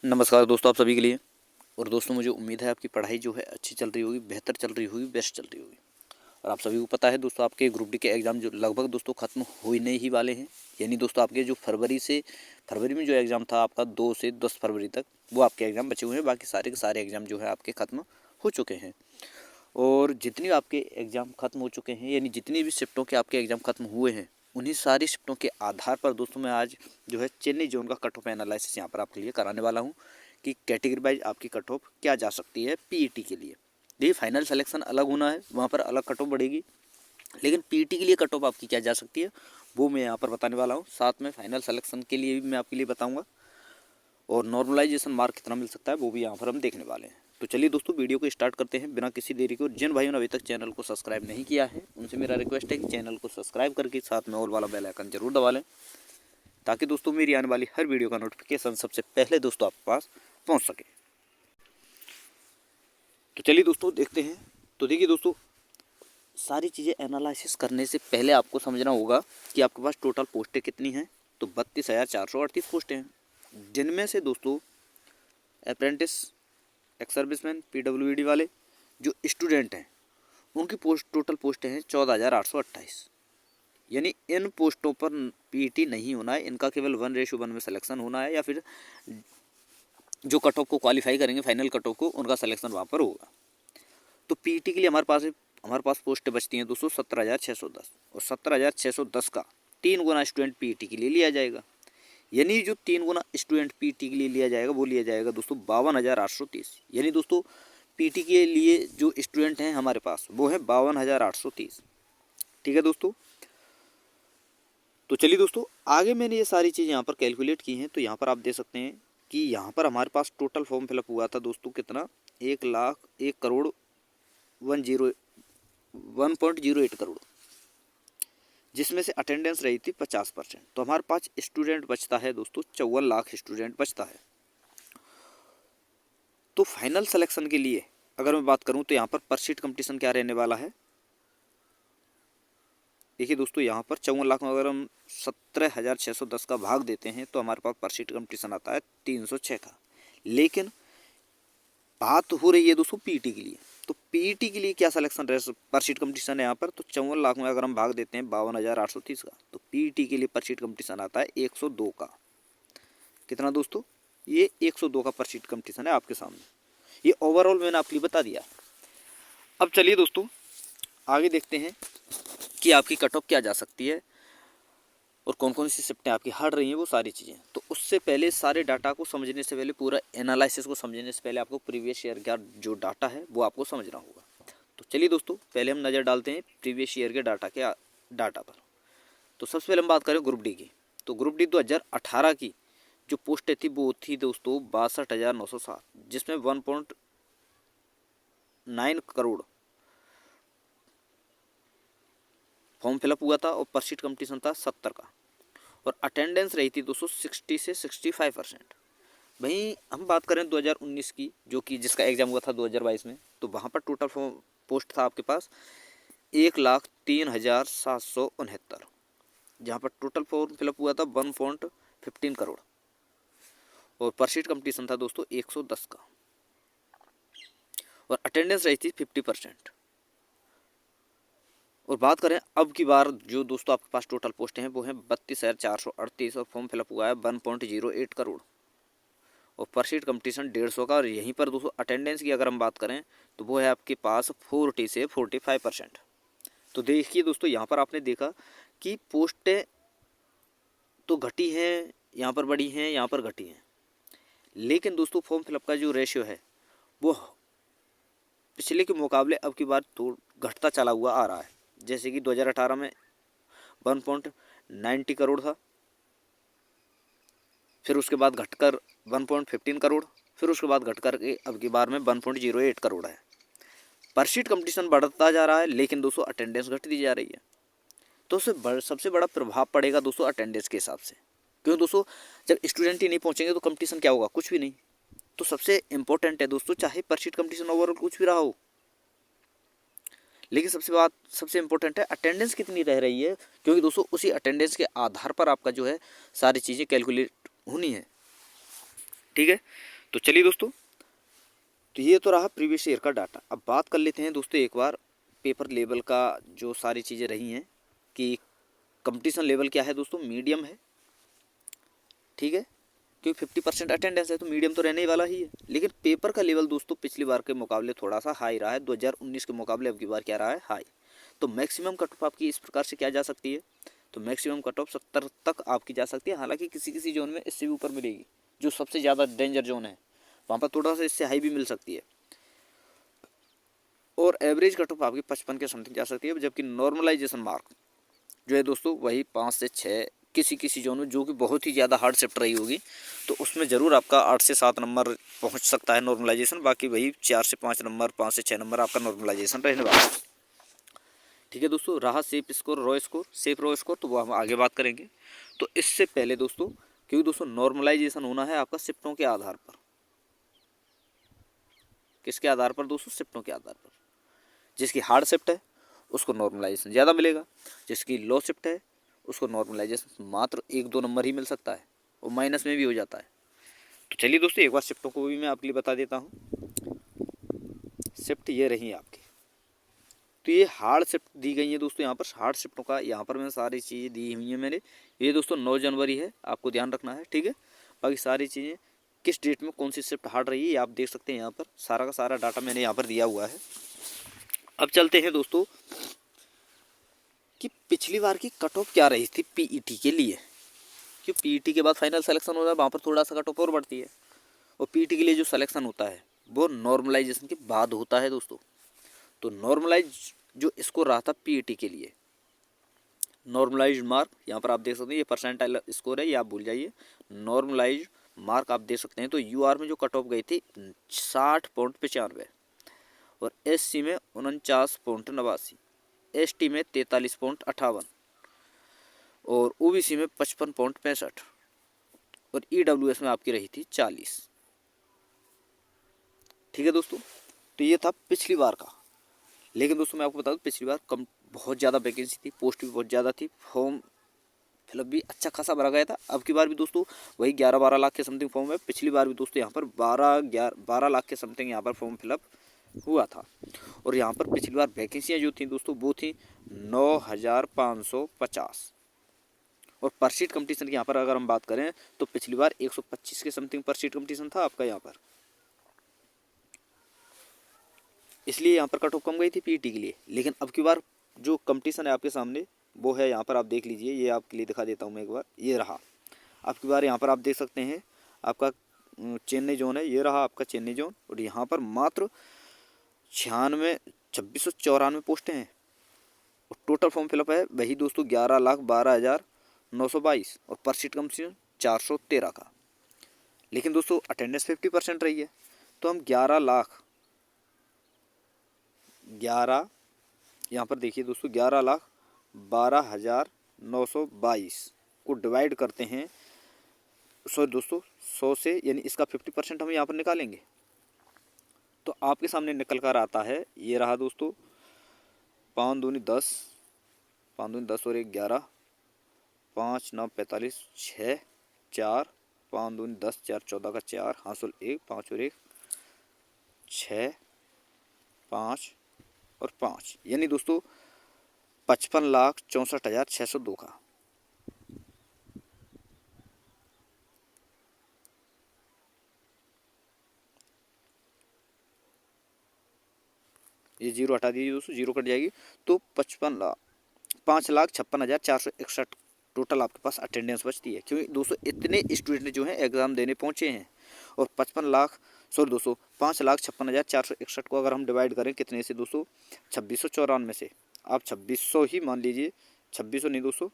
नमस्कार दोस्तों, आप सभी के लिए। और दोस्तों, मुझे उम्मीद है आपकी पढ़ाई जो है अच्छी चल रही होगी, बेहतर चल रही होगी, बेस्ट चल रही होगी। और आप सभी को पता है दोस्तों, आपके ग्रुप डी के एग्ज़ाम जो लगभग दोस्तों ख़त्म होने ही वाले हैं। यानी दोस्तों, आपके जो फरवरी में जो एग्ज़ाम था आपका 2 से 10 फरवरी तक, वो आपके एग्ज़ाम बचे हुए हैं। बाकी सारे के सारे एग्ज़ाम जो है आपके ख़त्म हो चुके हैं। और जितने आपके एग्ज़ाम ख़त्म हो चुके हैं, यानी जितनी भी शिफ्टों के आपके एग्ज़ाम ख़त्म हुए हैं, उन्हीं सारी शिफ्टों के आधार पर दोस्तों मैं आज जो है चेन्नई जोन का कट ऑफ एनालिसिस यहाँ पर आपके लिए कराने वाला हूँ कि कैटेगरी वाइज आपकी कट ऑफ क्या जा सकती है पीईटी के लिए। देखिए, फाइनल सिलेक्शन अलग होना है, वहाँ पर अलग कट ऑफ बढ़ेगी, लेकिन पीईटी के लिए कट ऑफ आपकी क्या जा सकती है वो मैं यहाँ पर बताने वाला हूँ। साथ में फाइनल सिलेक्शन के लिए भी मैं आपके लिए बताऊँगा, और नॉर्मलाइजेशन मार्क कितना मिल सकता है वो भी यहाँ पर हम देखने वाले हैं। तो चलिए दोस्तों, वीडियो को स्टार्ट करते हैं बिना किसी देरी के। और जिन भाइयों ने अभी तक चैनल को सब्सक्राइब नहीं किया है, उनसे मेरा रिक्वेस्ट है कि चैनल को सब्सक्राइब करके साथ में ऑल वाला बेल आइकन जरूर दबा लें, ताकि दोस्तों मेरी आने वाली हर वीडियो का नोटिफिकेशन सबसे पहले दोस्तों आपके पास पहुँच सके। तो चलिए दोस्तों देखते हैं। तो देखिए दोस्तों, सारी चीज़ें एनालिसिस करने से पहले आपको समझना होगा कि आपके पास टोटल पोस्टें कितनी हैं। तो 32,438 पोस्टें हैं, जिनमें से दोस्तों अप्रेंटिस, एक्स सर्विसमैन, पीडब्ल्यूडी वाले जो स्टूडेंट हैं, उनकी टोटल पोस्टें हैं 14,828। यानी इन पोस्टों पर पीईटी नहीं होना है, इनका केवल 1:1 में सिलेक्शन होना है, या फिर जो कट ऑफ को क्वालिफाई करेंगे फाइनल कट ऑफ को, उनका सिलेक्शन वहाँ पर होगा। तो पीईटी के लिए हमारे पास पोस्टें बचती हैं दोस्तों 17,610, और 17,610 का 3 गुना स्टूडेंट पीईटी के लिए लिया जाएगा। यानी जो 3 गुना स्टूडेंट पीईटी के लिए लिया जाएगा वो लिया जाएगा दोस्तों 52,830। यानी दोस्तों पीईटी के लिए जो स्टूडेंट हैं हमारे पास वो है 52,830। ठीक है दोस्तों। तो चलिए दोस्तों, आगे मैंने ये सारी चीज़ यहाँ पर कैलकुलेट की हैं। तो यहाँ पर आप देख सकते हैं कि यहाँ पर हमारे पास टोटल फॉर्म फिलअप हुआ था दोस्तों कितना, 1,01,08 करोड़, जिसमें से अटेंडेंस रही थी 50%। तो हमारे पास स्टूडेंट बचता है दोस्तों 54 लाख स्टूडेंट बचता है। तो फाइनल सिलेक्शन के लिए अगर मैं बात करूं तो यहाँ पर पर सीट कंपटीशन क्या रहने वाला है। देखिए दोस्तों, यहाँ पर 54 लाख में अगर हम 17,610 का भाग देते हैं तो हमारे पास पर सीट कंपटीशन आता है 306 का। लेकिन बात हो रही है दोस्तों पीईटी के लिए। तो पीईटी के लिए क्या सिलेक्शन पर सीट कंपटीशन है यहाँ पर, तो 54 लाख में अगर हम भाग देते हैं 52,830 का, तो पीईटी के लिए पर सीट कंपटीशन आता है 102 का। कितना दोस्तों, ये 102 का पर सीट कंपटीशन है आपके सामने। ये ओवरऑल मैंने आपके लिए बता दिया। अब चलिए दोस्तों आगे देखते हैं कि आपकी कट ऑफ क्या जा सकती है और कौन कौन सी शिफ्टें आपकी हट रही हैं, वो सारी चीज़ें। तो उससे पहले सारे डाटा को समझने से पहले, पूरा एनालिसिस को समझने से पहले आपको प्रीवियस ईयर का जो डाटा है वो आपको समझना होगा। तो चलिए दोस्तों, पहले हम नज़र डालते हैं प्रीवियस ईयर के डाटा पर। तो सबसे पहले हम बात करें ग्रुप डी की। तो ग्रुप डी 2018 की जो पोस्टें थी वो थी दोस्तों 62,907, जिसमें 1.9 करोड़ फॉर्म फिलअप हुआ था, और पर सीट कंपटीशन था 70 का, और अटेंडेंस रही थी दोस्तों 60 से 65%। वहीं हम बात करें 2019 की, जो कि जिसका एग्ज़ाम हुआ था 2022 में, तो वहाँ पर टोटल पोस्ट था आपके पास 1,03,769, जहाँ पर टोटल फॉर्म फिलअप हुआ था 1.15 करोड़, और पर सीट कंपटीशन था दोस्तों 110 का, और अटेंडेंस रही थी 50%। और बात करें अब की बार जो दोस्तों आपके पास टोटल पोस्टें हैं वो हैं 32,438, और फॉर्म फिलअप हुआ है 1.08 करोड़, और पर सीट कंपटीशन 150 का। और यहीं पर दोस्तों अटेंडेंस की अगर हम बात करें तो वो है आपके पास 40 से 45%। तो देखिए दोस्तों, यहाँ पर आपने देखा कि पोस्टें तो घटी हैं, यहाँ पर बढ़ी हैं, यहाँ पर घटी हैं, लेकिन दोस्तों फॉर्म फिलअप का जो रेशियो है वो पिछले के मुकाबले अब की बार तो घटता चला हुआ आ रहा है। जैसे कि 2018 में 1.90 करोड़ था, फिर उसके बाद घटकर 1.15 करोड़, फिर उसके बाद घटकर के अब की बार में 1.08 करोड़ है। पर सीट कंपटीशन बढ़ता जा रहा है, लेकिन दोस्तों अटेंडेंस घटती जा रही है। तो उससे सबसे बड़ा प्रभाव पड़ेगा दोस्तों अटेंडेंस के हिसाब से। क्यों दोस्तों, जब स्टूडेंट ही नहीं पहुंचेंगे तो कंपटीशन क्या होगा, कुछ भी नहीं। तो सबसे इंपॉर्टेंट है दोस्तों, चाहे पर सीट कंपटीशन ओवरऑल कुछ भी रहा हो, लेकिन सबसे इंपॉर्टेंट है अटेंडेंस कितनी रह रही है, क्योंकि दोस्तों उसी अटेंडेंस के आधार पर आपका जो है सारी चीज़ें कैलकुलेट होनी है। ठीक है। तो चलिए दोस्तों, तो ये तो रहा प्रीवियस ईयर का डाटा। अब बात कर लेते हैं दोस्तों एक बार पेपर लेवल का, जो सारी चीज़ें रही हैं कि कंपटीशन लेवल क्या है दोस्तों, मीडियम है, ठीक है, क्योंकि 50% अटेंडेंस है तो मीडियम तो रहने ही वाला ही है। लेकिन पेपर का लेवल दोस्तों पिछली बार के मुकाबले थोड़ा सा हाई रहा है, 2019 के मुकाबले अब की बार क्या रहा है, हाई। तो मैक्सिमम कट ऑफ आपकी इस प्रकार से क्या जा सकती है, तो मैक्सिमम कट ऑफ 70 तक आपकी जा सकती है। हालांकि किसी किसी जोन में इससे भी ऊपर मिलेगी, जो सबसे ज़्यादा डेंजर जोन है वहाँ पर थोड़ा सा इससे हाई भी मिल सकती है। और एवरेज कट ऑफ आपकी 55 के समथिंग जा सकती है, जबकि नॉर्मलाइजेशन मार्क जो है दोस्तों वही 5 से 6, किसी किसी जोन में जो कि बहुत ही ज़्यादा हार्ड शिफ्ट रही होगी तो उसमें ज़रूर आपका 8 से 7 नंबर पहुंच सकता है नॉर्मलाइजेशन। बाकी वही 4 से 5 नंबर, 5 से 6 नंबर आपका नॉर्मलाइजेशन रहने वाला है। ठीक है दोस्तों, रहा safe score, raw score, safe raw score, तो वो हम आगे बात करेंगे। तो इससे पहले दोस्तों, क्योंकि दोस्तों नॉर्मलाइजेशन होना है आपका शिफ्टों के आधार पर। किसके आधार पर दोस्तों, शिफ्टों के आधार पर। जिसकी हार्ड शिफ्ट है उसको नॉर्मलाइजेशन ज़्यादा मिलेगा, जिसकी लो शिफ्ट है उसको नॉर्मलाइजेशन मात्र 1-2 नंबर ही मिल सकता है, और माइनस में भी हो जाता है। तो चलिए दोस्तों एक बार शिफ्टों को भी मैं आपके लिए बता देता हूँ। शिफ्ट ये रही आपकी, तो ये हार्ड शिफ्ट दी गई है दोस्तों। यहाँ पर हार्ड शिफ्टों का यहाँ पर मैंने सारी चीज़ें दी हुई हैं मैंने। ये दोस्तों 9 जनवरी है, आपको ध्यान रखना है, ठीक है। बाकी सारी चीज़ें किस डेट में कौन सी शिफ्ट हार्ड रही है ये आप देख सकते हैं। यहाँ पर सारा का सारा डाटा मैंने यहाँ पर दिया हुआ है। अब चलते हैं दोस्तों कि पिछली बार की कट ऑफ क्या रही थी पीईटी के लिए, क्योंकि पीईटी के बाद फाइनल सिलेक्शन होता है, वहाँ पर थोड़ा सा कट ऑफ और बढ़ती है। और पीईटी के लिए जो सिलेक्शन होता है वो नॉर्मलाइजेशन के बाद होता है दोस्तों। तो नॉर्मलाइज जो स्कोर रहा था पीईटी के लिए, नॉर्मलाइज मार्क यहाँ पर आप देख सकते हैं, ये परसेंटाइल स्कोर है, ये आप भूल जाइए। नॉर्मलाइज मार्क आप देख सकते हैं, तो यूआर में जो कट ऑफ गई थी 60.95, और एससी में 49.89, एसटी में 43.58, और ओबीसी में 55.65, और ईडब्ल्यूएस में आपकी रही थी 40। ठीक है दोस्तों, तो ये था पिछली बार का। लेकिन दोस्तों मैं आपको बता दूं पिछली बार कम बहुत ज़्यादा वैकेंसी थी, पोस्ट भी बहुत ज़्यादा थी, फॉर्म फिलअप भी अच्छा खासा भरा गया था। अब की बार भी दोस्तों वही 11-12 लाख के समथिंग फॉर्म है। पिछली बार भी दोस्तों यहाँ पर 12 लाख के समथिंग यहाँ पर फॉर्म फिलअप हुआ था। और यहाँ पर पिछली बार वैकेंसियाँ जो थी दोस्तों वो थी 9,550। और पर सीट कंपटीशन की यहाँ पर अगर हम बात करें तो पिछली बार 125 के समथिंग पर सीट कंपटीशन था आपका यहाँ पर, इसलिए यहाँ पर कट ऑफ कम गई थी पीईटी के लिए। लेकिन अब की बार जो कंपटीशन है आपके सामने वो है, यहाँ पर आप देख लीजिए, ये आपके लिए दिखा देता हूँ मैं एक बार। ये रहा अब की बार, यहाँ पर आप देख सकते हैं आपका चेन्नई जोन है, ये रहा आपका चेन्नई जोन। और यहाँ पर मात्र 2694 पोस्टें हैं, और टोटल फॉर्म फिलअप है वही दोस्तों 11,12,922, और पर सीट कंपटीशन 413 का। लेकिन दोस्तों अटेंडेंस 50% रही है, तो हम 11 यहाँ पर देखिए दोस्तों 11,12,922 को डिवाइड करते हैं दोस्तों 100 से, यानी इसका 50% हम यहाँ पर निकालेंगे तो आपके सामने निकल कर आता है, ये रहा दोस्तों 5 दूनी 10, 5 दूनी 10 और 1 11, 5 9 45, 6 4, 5 दूनी 10, 4 14 का 4, हासिल 1, 5 और 1 6, 5 और 5, यानी दोस्तों 55,64,602 का। ये जीरो हटा दीजिए दोस्तों, जीरो कट जाएगी, तो 5,56,461 टोटल आपके पास अटेंडेंस बचती है। क्योंकि दोस्तों इतने स्टूडेंट जो हैं एग्ज़ाम देने पहुँचे हैं, और 5,56,461 को अगर हम डिवाइड करें कितने से दोस्तों, 2694 से, आप 2600 ही मान लीजिए, 2600 नहीं दोस्तों,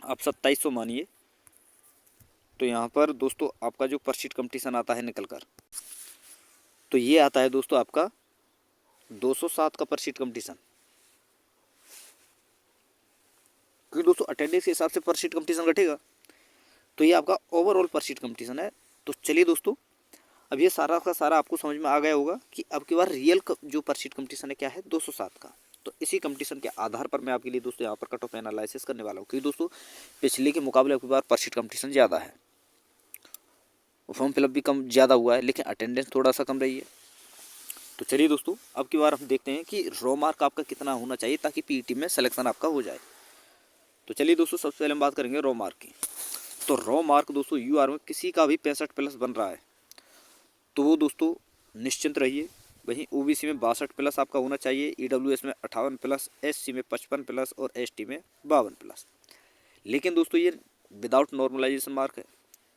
आप 2700 मानिए। तो यहाँ पर दोस्तों आपका जो पर सीट कंपटीशन आता है निकल कर, तो ये आता है दोस्तों आपका 207 का पर सीट कंपटीशन। क्योंकि दोस्तों अटेंडेंस के हिसाब से पर सीट कंपटीशन घटेगा, तो ये आपका ओवरऑल पर सीट कंपटीशन है। तो चलिए दोस्तों, अब ये सारा का सारा आपको समझ में आ गया होगा कि अब की बार रियल जो पर सीट कंपटीशन है क्या है, 207 का। तो इसी कंपटीशन के आधार पर मैं आपके लिए दोस्तों यहाँ पर कट ऑफ एनालिसिस करने वाला हूँ, क्योंकि दोस्तों पिछले के मुकाबले अब की बार पर सीट कंपटीशन ज़्यादा है। फॉर्म फिलअप भी कम ज़्यादा हुआ है, लेकिन अटेंडेंस थोड़ा सा कम रही है। तो चलिए दोस्तों, अब की बार हम देखते हैं कि रॉ मार्क आपका कितना होना चाहिए ताकि पीईटी में सिलेक्शन आपका हो जाए। तो चलिए दोस्तों, सबसे पहले हम बात करेंगे रॉ मार्क की। तो रॉ मार्क दोस्तों यूआर में किसी का भी 65+ बन रहा है तो वो दोस्तों निश्चिंत रहिए। वहीं ओबीसी में 62+ आपका होना चाहिए, ईडब्ल्यूएस में 58+, एससी में 55+ और एसटी में 52+। लेकिन दोस्तों ये विदाउट नॉर्मलाइजेशन मार्क है,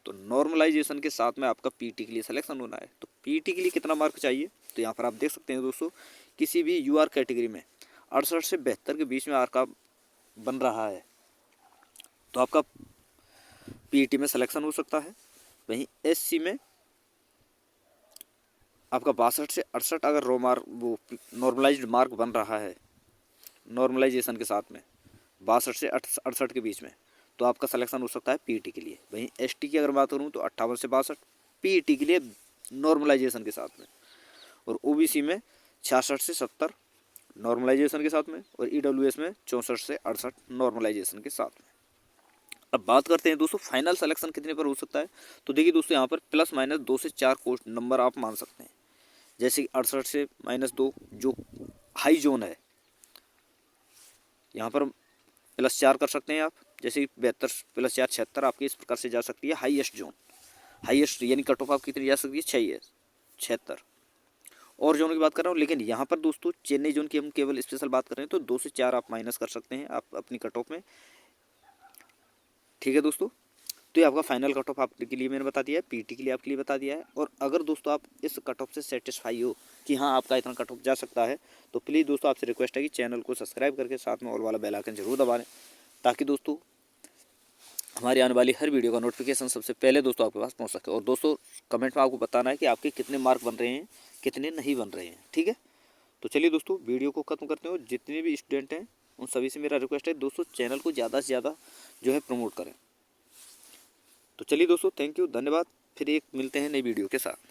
तो नॉर्मलाइजेशन के साथ में आपका पीटी के लिए सिलेक्शन होना है। तो पीटी के लिए कितना मार्क चाहिए, तो यहाँ पर आप देख सकते हैं दोस्तों, किसी भी यूआर कैटेगरी में 68 से 72 के बीच में मार्क का बन रहा है तो आपका पीटी में सिलेक्शन हो सकता है। वहीं एससी में आपका 62 से 68 अगर रो मार्क वो नॉर्मलाइज्ड मार्क बन रहा है नॉर्मलाइजेशन के साथ में 62 से 68 के बीच में, तो आपका सिलेक्शन हो सकता है पीईटी के लिए। वहीं एसटी की अगर बात करूँ तो 58 से 62 पीईटी के लिए नॉर्मलाइजेशन के साथ में, और ओबीसी में 66 से 70 नॉर्मलाइजेशन के साथ में, और ईडब्ल्यूएस में 64 से 68 नॉर्मलाइजेशन के साथ में। अब बात करते हैं दोस्तों फाइनल सिलेक्शन कितने पर हो सकता है। तो देखिए दोस्तों, यहाँ पर ±2 से 4 कोर्स नंबर आप मान सकते हैं। जैसे 68 से -2 जो हाई जोन है, यहाँ पर +4 कर सकते हैं आप। जैसे 72 + 4 76 आपकी इस प्रकार से जा सकती है हाईएस्ट जोन। हाईएस्ट यानी कट ऑफ आप कितनी जा सकती है 76। और जोन की बात कर रहा हूँ, लेकिन यहाँ पर दोस्तों चेन्नई जोन की हम केवल स्पेशल बात कर रहे हैं, तो 2 से 4 आप माइनस कर सकते हैं आप अपनी कट ऑफ में। ठीक है दोस्तों, तो ये आपका फाइनल कट ऑफ आपके लिए मैंने बता दिया है, पीटी के लिए आपके लिए बता दिया है। और अगर दोस्तों आप इस कट ऑफ से सेटिस्फाई हो कि हाँ आपका इतना कट ऑफ जा सकता है, तो प्लीज़ दोस्तों आपसे रिक्वेस्ट है कि चैनल को सब्सक्राइब करके साथ में ऑल वाला बेल आइकन जरूर दबा लें, ताकि दोस्तों हमारी आने वाली हर वीडियो का नोटिफिकेशन सबसे पहले दोस्तों आपके पास पहुँच सके। और दोस्तों कमेंट में आपको बताना है कि आपके कितने मार्क बन रहे हैं, कितने नहीं बन रहे हैं। ठीक है, तो चलिए दोस्तों वीडियो को ख़त्म करते हैं। जितने भी स्टूडेंट हैं उन सभी से मेरा रिक्वेस्ट है दोस्तों, चैनल को ज़्यादा से ज़्यादा जो है प्रमोट करें। तो चलिए दोस्तों, थैंक यू, धन्यवाद। फिर एक मिलते हैं नई वीडियो के साथ।